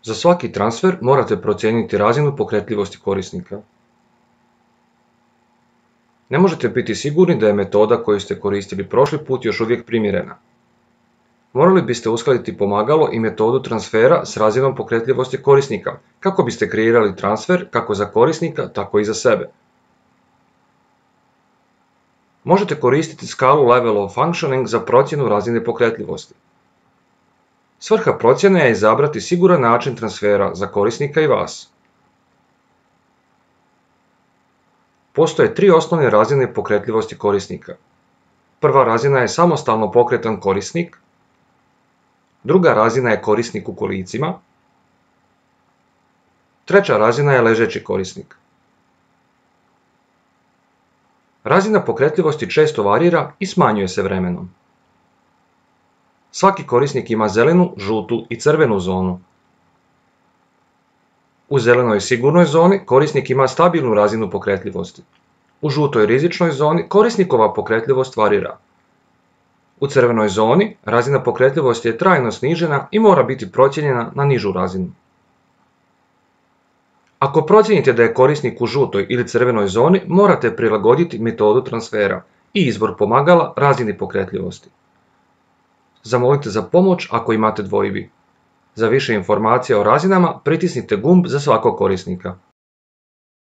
Za svaki transfer morate procijeniti razinu pokretljivosti korisnika. Ne možete biti sigurni da je metoda koju ste koristili prošli put još uvijek primjerena. Morali biste uskladiti pomagalo i metodu transfera s razinom pokretljivosti korisnika, kako biste kreirali transfer kako za korisnika, tako i za sebe. Možete koristiti skalu Level of Functioning za procjenu razine pokretljivosti. Svrha procjene je izabrati siguran način transfera za korisnika i vas. Postoje 3 osnovne razine pokretljivosti korisnika. Prva razina je samostalno pokretan korisnik, druga razina je korisnik u kolicima, treća razina je ležeći korisnik. Razina pokretljivosti često varira i smanjuje se vremenom. Svaki korisnik ima zelenu, žutu i crvenu zonu. U zelenoj sigurnoj zoni korisnik ima stabilnu razinu pokretljivosti. U žutoj rizičnoj zoni korisnikova pokretljivost varira. U crvenoj zoni razina pokretljivosti je trajno snižena i mora biti procijenjena na nižu razinu. Ako procijenite da je korisnik u žutoj ili crvenoj zoni, morate prilagoditi metodu transfera i izbor pomagala razini pokretljivosti. Zamolite za pomoć ako imate dvojbi. Za više informacija o razinama pritisnite gumb za svakog korisnika.